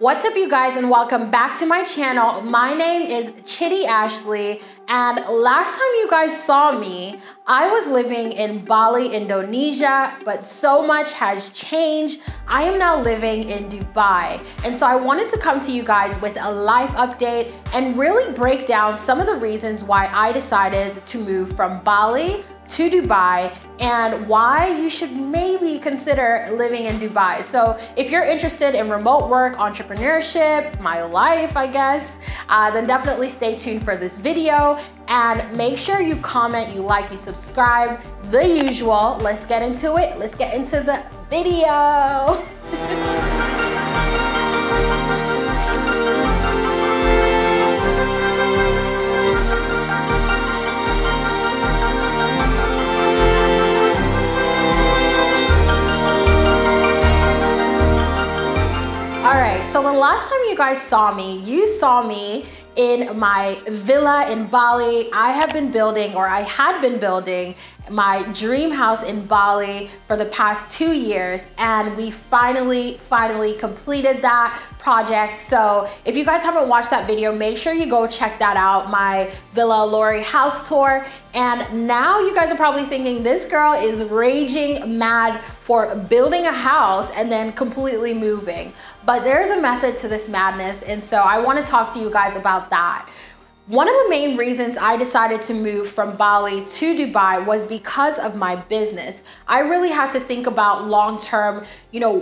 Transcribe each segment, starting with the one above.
What's up, you guys, and welcome back to my channel. My name is Chidi Ashley, and last time you guys saw me, I was living in Bali, Indonesia, but so much has changed. I am now living in Dubai, and so I wanted to come to you guys with a life update and really break down some of the reasons why I decided to move from Bali to Dubai and why you should maybe consider living in Dubai. So if you're interested in remote work, entrepreneurship, my life, I guess, then definitely stay tuned for this video and make sure you comment, you like, you subscribe, the usual. Let's get into it. Let's get into the video. So the last time you guys saw me, you saw me in my villa in Bali. I had been building my dream house in Bali for the past 2 years, and we finally completed that project. So if you guys haven't watched that video, make sure you go check that out, my Villa Olori house tour. And now you guys are probably thinking, this girl is raging mad for building a house and then completely moving. But there's a method to this madness, and so I want to talk to you guys about that. One of the main reasons I decided to move from Bali to Dubai was because of my business. I really had to think about long-term,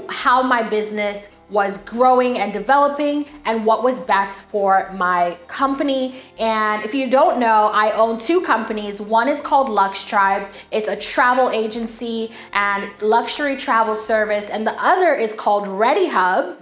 how my business was growing and developing and what was best for my company. And if you don't know, I own 2 companies. One is called Lux Tribes. It's a travel agency and luxury travel service. And the other is called Readyhubb.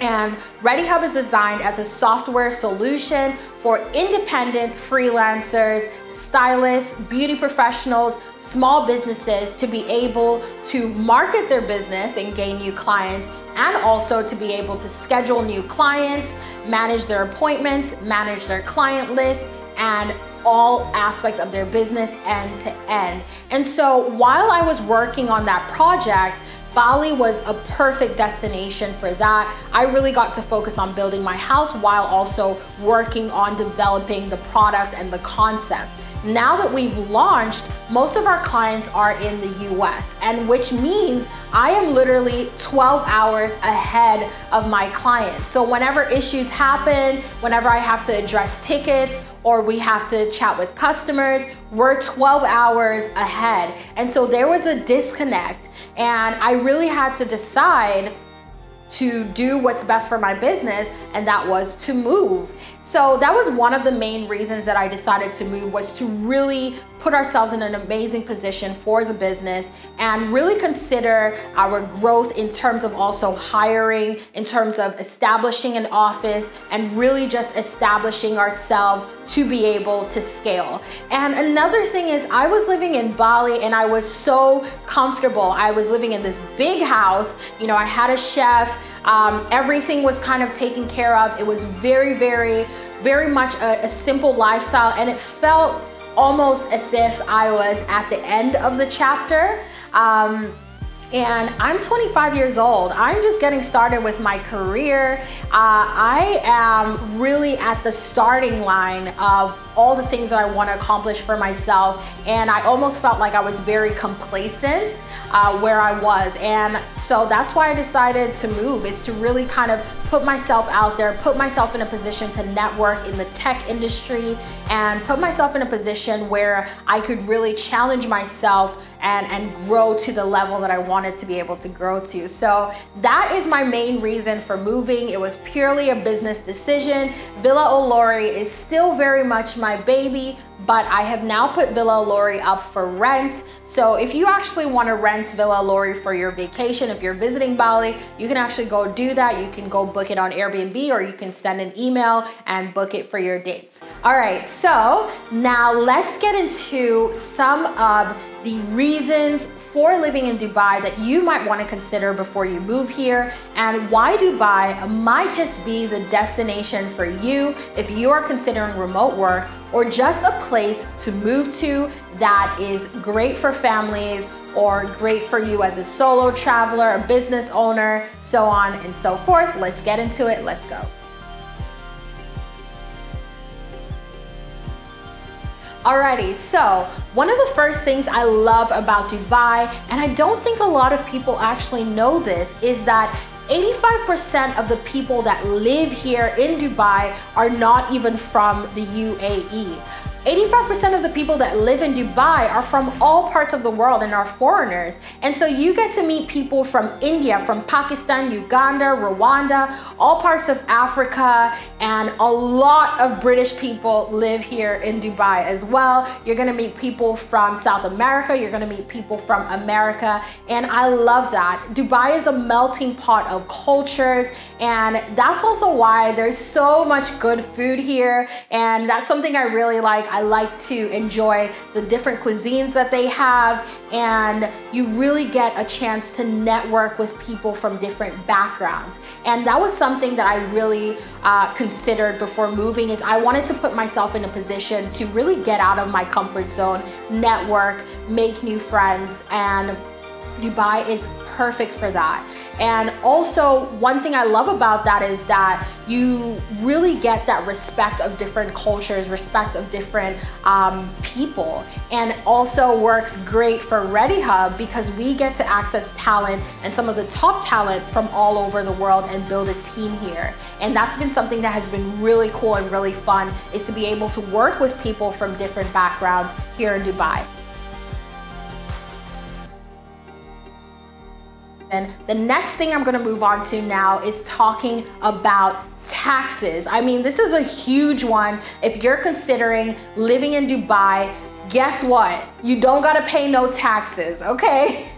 And Readyhubb is designed as a software solution for independent freelancers, stylists, beauty professionals, small businesses to be able to market their business and gain new clients, and also to be able to schedule new clients, manage their appointments, manage their client list, and all aspects of their business end to end. And so while I was working on that project, Bali was a perfect destination for that. I really got to focus on building my house while also working on developing the product and the concept. Now that we've launched, most of our clients are in the US, and which means I am literally 12 hours ahead of my clients. So whenever issues happen, whenever I have to address tickets, or we have to chat with customers, we're 12 hours ahead. And so there was a disconnect, and I really had to decide to do what's best for my business, and that was to move. So that was one of the main reasons that I decided to move, was to really put ourselves in an amazing position for the business and really consider our growth in terms of also hiring, in terms of establishing an office, and really just establishing ourselves to be able to scale. And another thing is, I was living in Bali and I was so comfortable. I was living in this big house. I had a chef. Everything was kind of taken care of. It was very much a simple lifestyle, and it felt almost as if I was at the end of the chapter. And I'm 25 years old. I'm just getting started with my career. I am really at the starting line of all the things that I want to accomplish for myself, and I almost felt like I was very complacent where I was. And so that's why I decided to move, is to really kind of put myself out there, put myself in a position to network in the tech industry, and put myself in a position where I could really challenge myself and grow to the level that I wanted to be able to grow to. So that is my main reason for moving. It was purely a business decision. Villa Olori is still very much my baby, but I have now put Villa Olori up for rent. So if you actually want to rent Villa Olori for your vacation, if you're visiting Bali, you can actually go do that. You can go book it on Airbnb, or you can send an email and book it for your dates. All right, so now let's get into some of the reasons for living in Dubai that you might want to consider before you move here, and why Dubai might just be the destination for you if you are considering remote work or just a place to move to that is great for families or great for you as a solo traveler, a business owner, so on and so forth. Let's get into it. Let's go. Alrighty, so one of the first things I love about Dubai, and I don't think a lot of people actually know this, is that 85% of the people that live here in Dubai are not even from the UAE. 85% of the people that live in Dubai are from all parts of the world and are foreigners. And so you get to meet people from India, from Pakistan, Uganda, Rwanda, all parts of Africa, and a lot of British people live here in Dubai as well. You're gonna meet people from South America, you're gonna meet people from America, and I love that. Dubai is a melting pot of cultures, and that's also why there's so much good food here, and that's something I really like. I like to enjoy the different cuisines that they have, and you really get a chance to network with people from different backgrounds. And that was something that I really considered before moving, is I wanted to put myself in a position to really get out of my comfort zone, network, make new friends, and Dubai is perfect for that. And also, one thing I love about that is that you really get that respect of different cultures, respect of different people, and also works great for Readyhubb because we get to access talent and some of the top talent from all over the world and build a team here. And that's been something that has been really cool and really fun, is to be able to work with people from different backgrounds here in Dubai. And the next thing I'm gonna move on to now is talking about taxes. I mean, this is a huge one. If you're considering living in Dubai, guess what? You don't gotta pay no taxes, okay?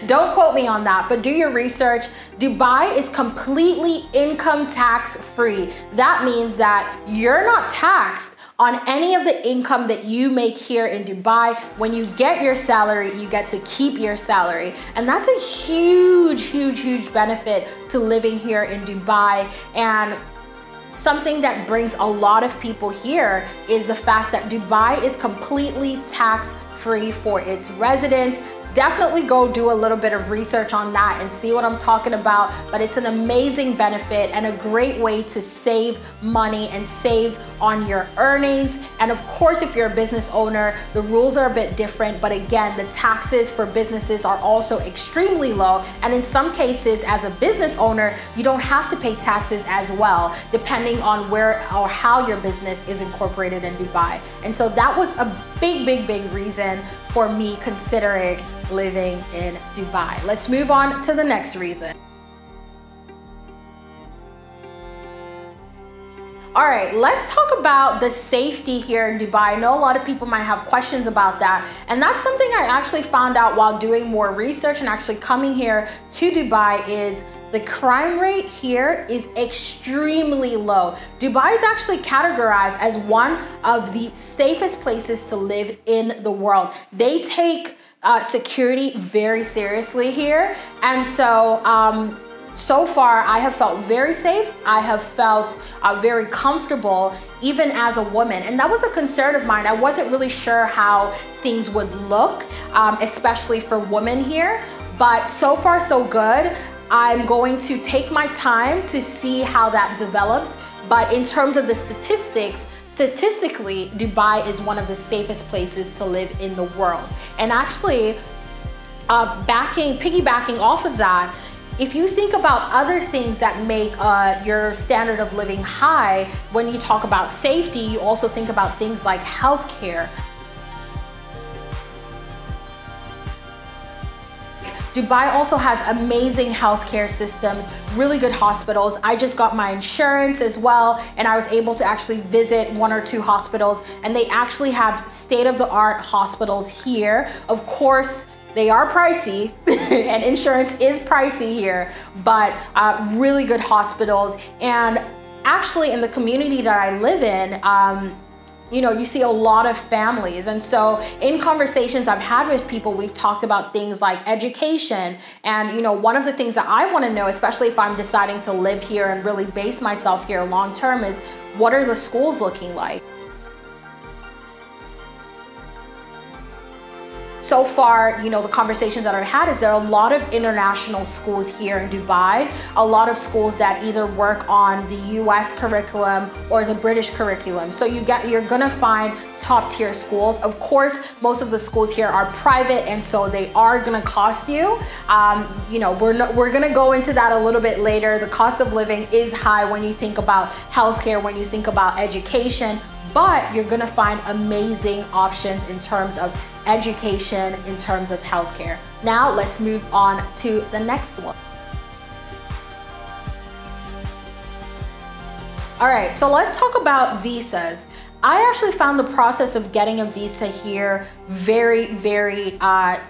Don't quote me on that, but do your research. Dubai is completely income tax free. That means that you're not taxed on any of the income that you make here in Dubai. When you get your salary, you get to keep your salary. And that's a huge, huge, huge benefit to living here in Dubai. And something that brings a lot of people here is the fact that Dubai is completely tax-free for its residents. Definitely go do a little bit of research on that and see what I'm talking about, but it's an amazing benefit and a great way to save money and save on your earnings. And of course, if you're a business owner, the rules are a bit different, but again, the taxes for businesses are also extremely low. And in some cases, as a business owner, you don't have to pay taxes as well, depending on where or how your business is incorporated in Dubai. And so that was a big, big, big reason for me considering living in Dubai. Let's move on to the next reason. All right, let's talk about the safety here in Dubai. I know a lot of people might have questions about that, and that's something I actually found out while doing more research and actually coming here to Dubai. Is the crime rate here is extremely low. Dubai is actually categorized as one of the safest places to live in the world. They take security very seriously here. And so, so far I have felt very safe. I have felt very comfortable, even as a woman. And that was a concern of mine. I wasn't really sure how things would look, especially for women here. But so far, so good. I'm going to take my time to see how that develops. But in terms of the statistics, statistically, Dubai is one of the safest places to live in the world. And actually, piggybacking off of that, if you think about other things that make your standard of living high, when you talk about safety, you also think about things like healthcare. Dubai also has amazing healthcare systems, really good hospitals. I just got my insurance as well, and I was able to actually visit 1 or 2 hospitals, and they actually have state-of-the-art hospitals here. Of course, they are pricey, and insurance is pricey here, but really good hospitals. And actually, in the community that I live in, you see a lot of families. And so in conversations I've had with people, we've talked about things like education. And, one of the things that I want to know, especially if I'm deciding to live here and really base myself here long term, is what are the schools looking like? So far, the conversations that I've had is there are a lot of international schools here in Dubai, a lot of schools that either work on the US curriculum or the British curriculum. So you're gonna find top tier schools. Of course, most of the schools here are private, and so they are gonna cost you. We're gonna go into that a little bit later. The cost of living is high when you think about healthcare, when you think about education, but you're gonna find amazing options in terms of education, in terms of healthcare. Now let's move on to the next one. All right, so let's talk about visas. I actually found the process of getting a visa here very, very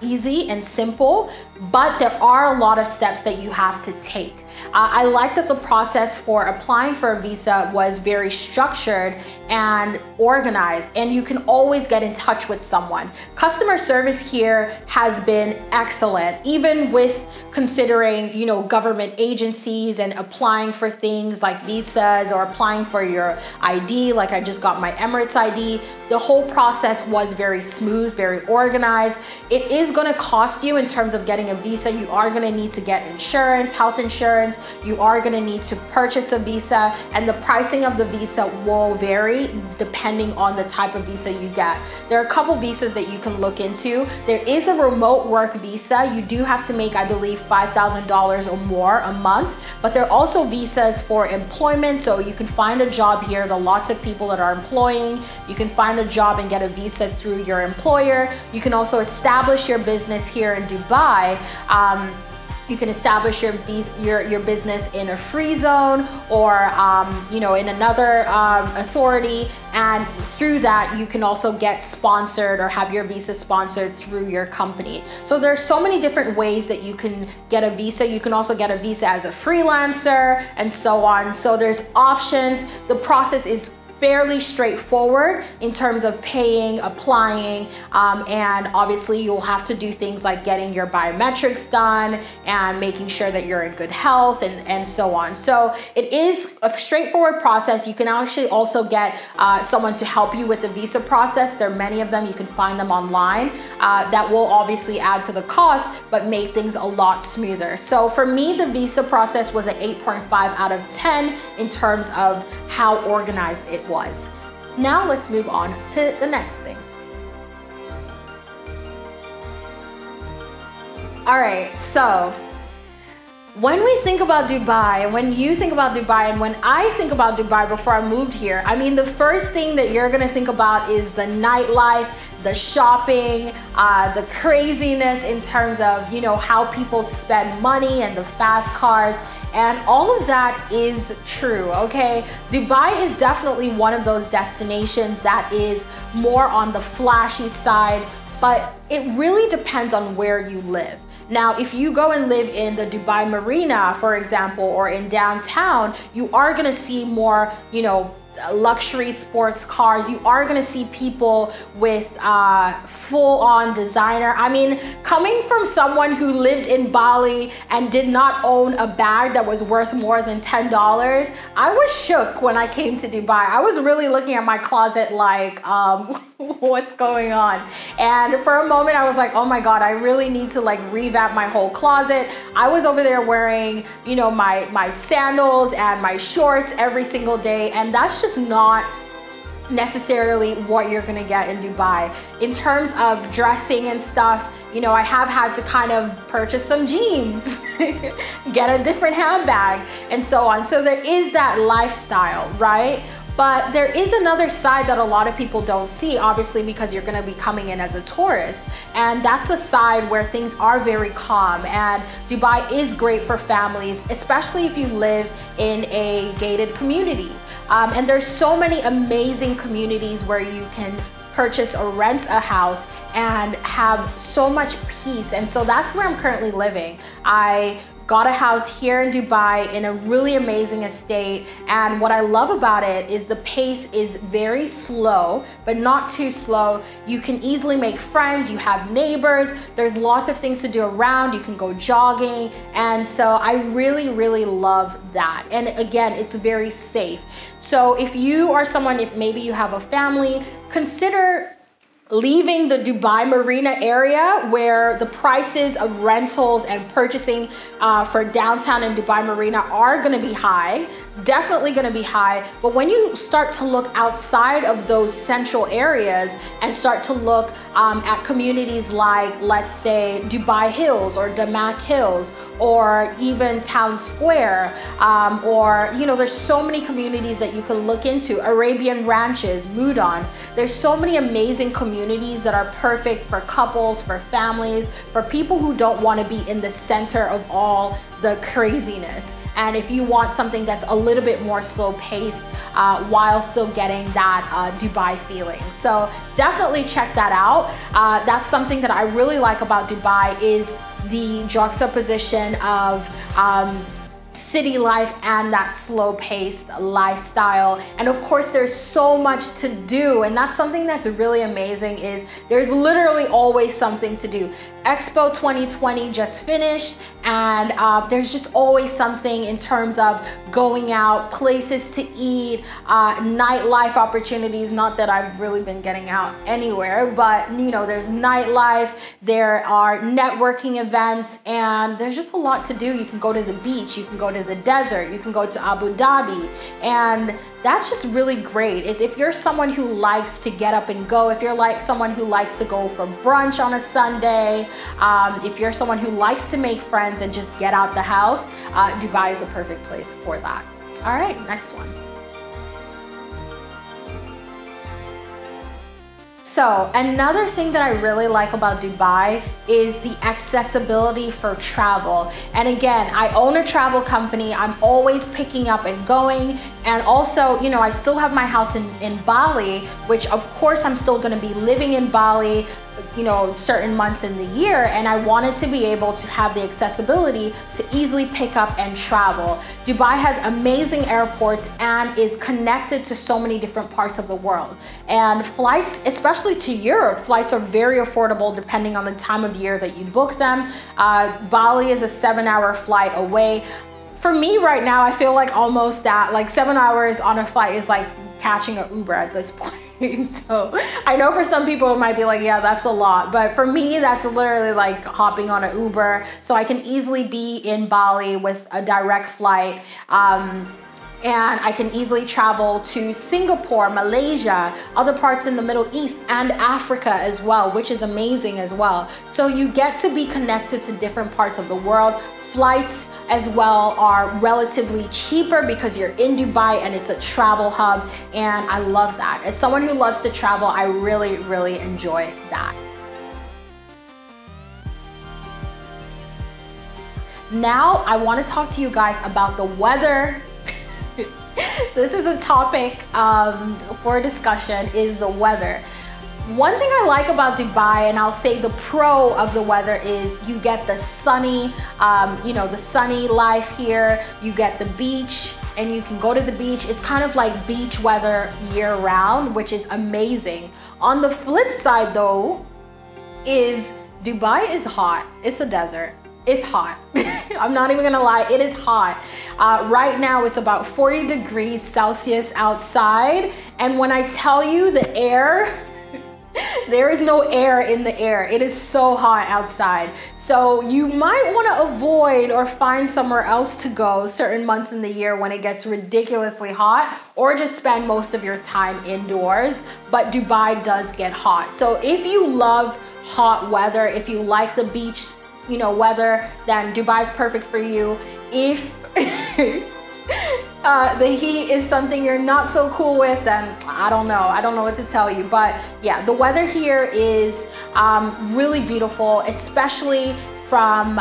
easy and simple, but there are a lot of steps that you have to take. I like that the process for applying for a visa was very structured and organized, and you can always get in touch with someone. Customer service here has been excellent, even with considering, government agencies and applying for things like visas or applying for your ID, like I just got my Emirates ID. The whole process was very smooth, very organized. It is gonna cost you in terms of getting a visa. You are gonna need to get insurance, health insurance. You are gonna need to purchase a visa, and the pricing of the visa will vary depending on the type of visa you get. There are a couple visas that you can look into. There is a remote work visa. You do have to make, I believe, $5,000 or more a month, but there are also visas for employment. So you can find a job here. There are lots of people that are employing. You can find a job and get a visa through your employer. You can also establish your business here in Dubai. You can establish your business in a free zone or in another authority, and through that you can also get sponsored or have your visa sponsored through your company. So there's so many different ways that you can get a visa. You can also get a visa as a freelancer and so on. So there's options. The process is fairly straightforward in terms of paying, applying, and obviously you'll have to do things like getting your biometrics done and making sure that you're in good health and so on. So it is a straightforward process. You can actually also get someone to help you with the visa process. There are many of them. You can find them online. That will obviously add to the cost, but make things a lot smoother. So for me, the visa process was an 8.5 out of 10 in terms of how organized it was. Now let's move on to the next thing. All right, so when we think about Dubai, when you think about Dubai, and when I think about Dubai before I moved here, I mean, the first thing that you're gonna think about is the nightlife, the shopping, the craziness in terms of, how people spend money and the fast cars. And all of that is true, okay? Dubai is definitely one of those destinations that is more on the flashy side, but it really depends on where you live. Now, if you go and live in the Dubai Marina, for example, or in downtown, you are gonna see more, luxury sports cars. You are gonna see people with full-on designer. I mean, coming from someone who lived in Bali and did not own a bag that was worth more than $10, I was shook when I came to Dubai. I was really looking at my closet like, what's going on? And for a moment I was like, oh my God, I really need to revamp my whole closet. I was over there wearing, my sandals and my shorts every single day, and that's just not necessarily what you're gonna get in Dubai. In terms of dressing and stuff, I have had to kind of purchase some jeans, get a different handbag, and so on. So there is that lifestyle, right? But there is another side that a lot of people don't see, obviously, because you're gonna be coming in as a tourist. And that's a side where things are very calm. And Dubai is great for families, especially if you live in a gated community. And there's so many amazing communities where you can purchase or rent a house and have so much peace. And so that's where I'm currently living. I got a house here in Dubai in a really amazing estate. And what I love about it is the pace is very slow, but not too slow. You can easily make friends, you have neighbors, there's lots of things to do around, you can go jogging. And so I really, really love that. And again, it's very safe. So if you are someone, if maybe you have a family, consider leaving the Dubai Marina area where the prices of rentals and purchasing for downtown and Dubai Marina are gonna be high, definitely gonna be high. But when you start to look outside of those central areas and start to look at communities like, let's say, Dubai Hills or Damac Hills, or even Town Square, or, you know, there's so many communities that you can look into, Arabian Ranches, Mudan. There's so many amazing communities that are perfect for couples, for families, for people who don't want to be in the center of all the craziness. And if you want something that's a little bit more slow paced while still getting that Dubai feeling. So definitely check that out. That's something that I really like about Dubai, is the juxtaposition of city life and that slow-paced lifestyle. And of course, there's so much to do, and that's something that's really amazing, is there's literally always something to do. Expo 2020 just finished, and there's just always something in terms of going out, places to eat, nightlife opportunities. Not that I've really been getting out anywhere, but you know, there's nightlife, there are networking events, and there's just a lot to do. You can go to the beach, you can go to the desert, you can go to Abu Dhabi, and that's just really great. Is if you're someone who likes to get up and go, if you're like someone who likes to go for brunch on a Sunday, if you're someone who likes to make friends and just get out the house, Dubai is a perfect place for that. All right, next one. So another thing that I really like about Dubai is the accessibility for travel. And again, I own a travel company. I'm always picking up and going. And also, you know, I still have my house in Bali, which of course I'm still gonna be living in Bali, you know, certain months in the year, and I wanted to be able to have the accessibility to easily pick up and travel. Dubai has amazing airports and is connected to so many different parts of the world. And flights, especially to Europe, flights are very affordable depending on the time of year that you book them. Bali is a 7-hour flight away. For me right now, I feel like almost that, like 7 hours on a flight is like catching an Uber at this point. So I know for some people it might be like, yeah, that's a lot, but for me that's literally like hopping on an Uber. So I can easily be in Bali with a direct flight, and I can easily travel to Singapore, Malaysia, other parts in the Middle East, and Africa as well, which is amazing as well. So you get to be connected to different parts of the world. Flights as well are relatively cheaper because you're in Dubai and it's a travel hub, and I love that. As someone who loves to travel, I really, really enjoy that. Now I want to talk to you guys about the weather. This is a topic for discussion, is the weather. One thing I like about Dubai, and I'll say the pro of the weather, is you get the sunny, you know, the sunny life here. You get the beach, and you can go to the beach. It's kind of like beach weather year round, which is amazing. On the flip side though, is Dubai is hot. It's a desert. It's hot. I'm not even gonna lie, it is hot. Right now it's about 40 degrees Celsius outside, and when I tell you the air, there is no air in the air. It is so hot outside. So you might want to avoid or find somewhere else to go certain months in the year when it gets ridiculously hot, or just spend most of your time indoors. But Dubai does get hot. So if you love hot weather, if you like the beach, you know, weather, then Dubai is perfect for you. If the heat is something you're not so cool with, then I don't know what to tell you. But yeah, the weather here is really beautiful, especially from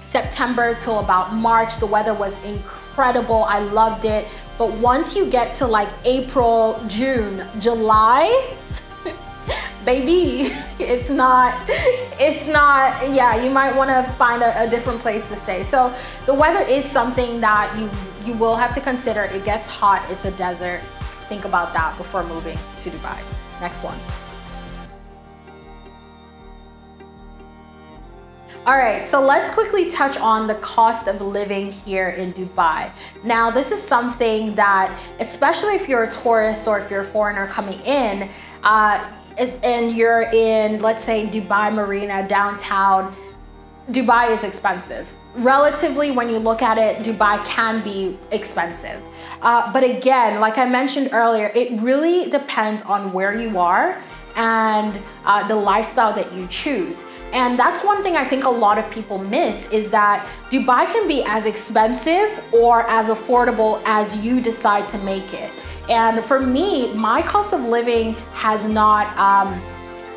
September till about March. The weather was incredible. I loved it. But once you get to like April, June, July, baby, it's not, yeah, you might want to find a different place to stay. So the weather is something that you will have to consider. It gets hot, it's a desert. Think about that before moving to Dubai. Next one. All right, so let's quickly touch on the cost of living here in Dubai. Now, this is something that, especially if you're a tourist or if you're a foreigner coming in, and you're in, let's say, Dubai Marina, downtown, Dubai is expensive. Relatively, when you look at it, Dubai can be expensive. But again, like I mentioned earlier, it really depends on where you are and the lifestyle that you choose. And that's one thing I think a lot of people miss, is that Dubai can be as expensive or as affordable as you decide to make it. And for me, my cost of living has not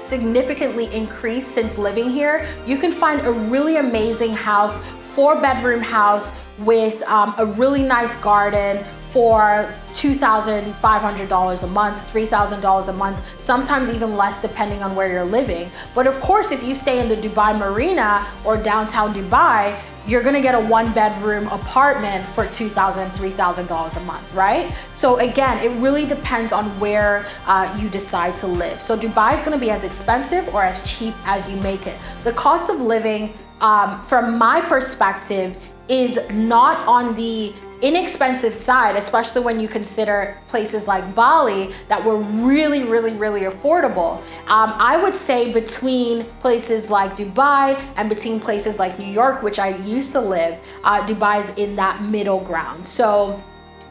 significantly increased since living here. You can find a really amazing house, 4-bedroom house with a really nice garden for $2,500 a month, $3,000 a month, sometimes even less depending on where you're living. But of course, if you stay in the Dubai Marina or downtown Dubai, you're gonna get a 1-bedroom apartment for $2,000, $3,000 a month, right? So again, it really depends on where you decide to live. So Dubai is gonna be as expensive or as cheap as you make it. The cost of living, from my perspective, is not on the inexpensive side, especially when you consider places like Bali that were really affordable. I would say between places like Dubai and between places like New York, which I used to live, Dubai is in that middle ground. So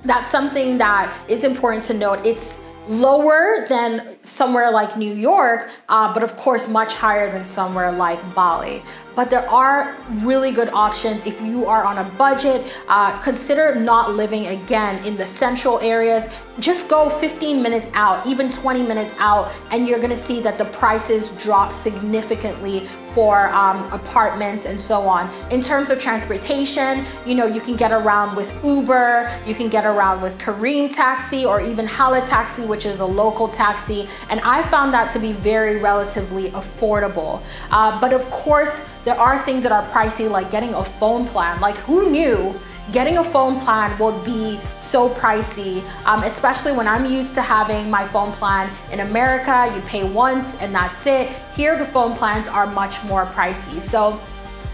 that's something that is important to note. It's lower than somewhere like New York, but of course much higher than somewhere like Bali. But there are really good options if you are on a budget. Consider not living again in the central areas. Just go 15 minutes out, even 20 minutes out, and you're gonna see that the prices drop significantly for apartments and so on. In terms of transportation, you know, you can get around with Uber, you can get around with Careem Taxi or even Hala Taxi, which is a local taxi. And I found that to be very relatively affordable. But of course, there are things that are pricey, like getting a phone plan. Like, who knew getting a phone plan would be so pricey, especially when I'm used to having my phone plan in America. You pay once and that's it. Here, the phone plans are much more pricey. So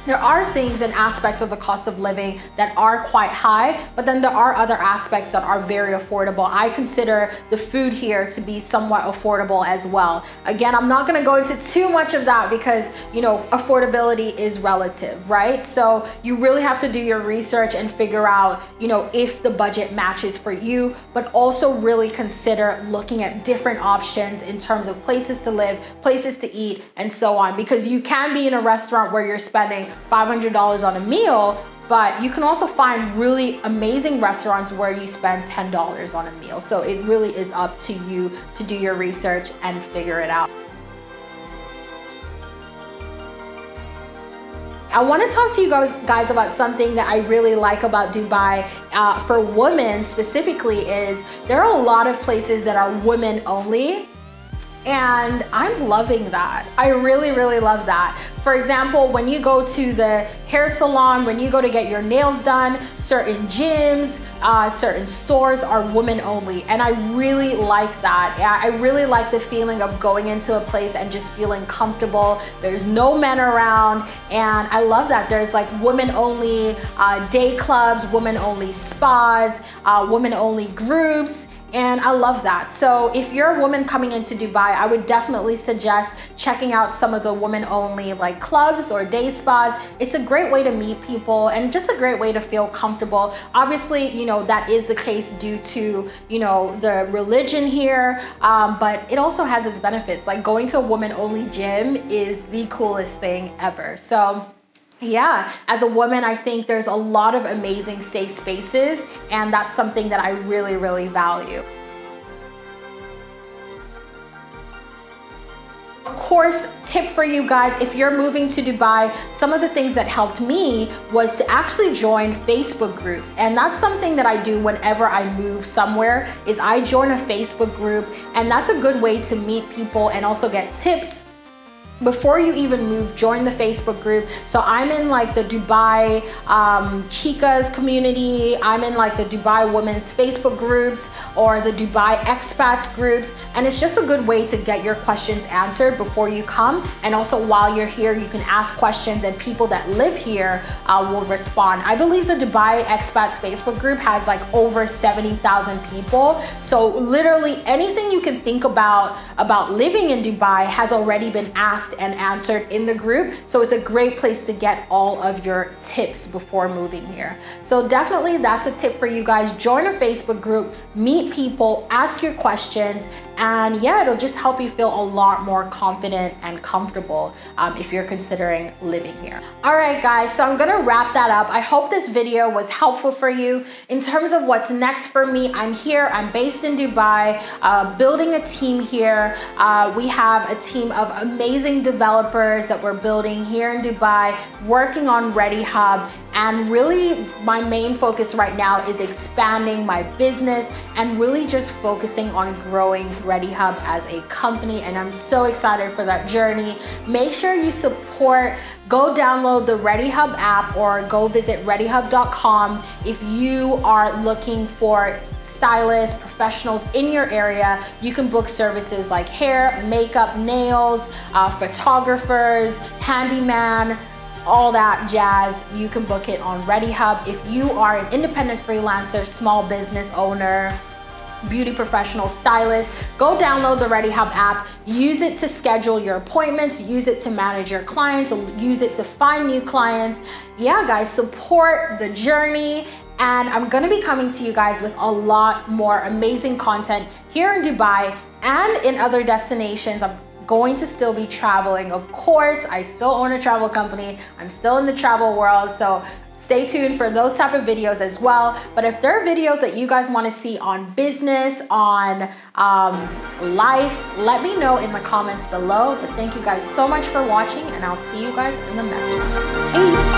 there are things and aspects of the cost of living that are quite high, but then there are other aspects that are very affordable. I consider the food here to be somewhat affordable as well. Again, I'm not gonna go into too much of that because, you know, affordability is relative, right? So you really have to do your research and figure out, you know, if the budget matches for you, but also really consider looking at different options in terms of places to live, places to eat, and so on. Because you can be in a restaurant where you're spending $500 on a meal, but you can also find really amazing restaurants where you spend $10 on a meal. So it really is up to you to do your research and figure it out. I want to talk to you guys about something that I really like about Dubai for women specifically. Is there are a lot of places that are women only. And I'm loving that. I really love that. For example, when you go to the hair salon, when you go to get your nails done, certain gyms, certain stores are women only. And I really like that. I really like the feeling of going into a place and just feeling comfortable. There's no men around. And I love that. There's like women only day clubs, women only spas, women only groups. And I love that. So if you're a woman coming into Dubai, I would definitely suggest checking out some of the women only like clubs or day spas. It's a great way to meet people and just a great way to feel comfortable. Obviously, you know, that is the case due to, you know, the religion here, but it also has its benefits. Like going to a woman only gym is the coolest thing ever. So yeah, as a woman, I think there's a lot of amazing safe spaces, and that's something that I really value. Of course, tip for you guys, if you're moving to Dubai, some of the things that helped me was to actually join Facebook groups. And that's something that I do whenever I move somewhere, is I join a Facebook group, and that's a good way to meet people and also get tips. Before you even move, join the Facebook group. So I'm in like the Dubai Chicas community. I'm in like the Dubai women's Facebook groups or the Dubai expats groups. And it's just a good way to get your questions answered before you come. And also while you're here, you can ask questions and people that live here will respond. I believe the Dubai expats Facebook group has like over 70,000 people. So literally anything you can think about living in Dubai has already been asked and answered in the group. So it's a great place to get all of your tips before moving here. So definitely that's a tip for you guys. Join a Facebook group, meet people, ask your questions, and yeah, it'll just help you feel a lot more confident and comfortable if you're considering living here. All right, guys, so I'm gonna wrap that up. I hope this video was helpful for you. In terms of what's next for me, I'm here, I'm based in Dubai, building a team here. We have a team of amazing developers that we're building here in Dubai, working on Readyhubb, and really my main focus right now is expanding my business and really just focusing on growing Readyhubb as a company, and I'm so excited for that journey. Make sure you support, go download the Readyhubb app or go visit readyhubb.com if you are looking for stylists, professionals in your area. You can book services like hair, makeup, nails, photographers, handyman, all that jazz. You can book it on Readyhubb. If you are an independent freelancer, small business owner, beauty professional, stylist, go download the Readyhubb app, use it to schedule your appointments, use it to manage your clients, use it to find new clients. Yeah, guys, support the journey. And I'm gonna be coming to you guys with a lot more amazing content here in Dubai and in other destinations. I'm going to still be traveling. Of course, I still own a travel company. I'm still in the travel world. So stay tuned for those type of videos as well. But if there are videos that you guys want to see on business, on life, let me know in the comments below. But thank you guys so much for watching, and I'll see you guys in the next one. Peace.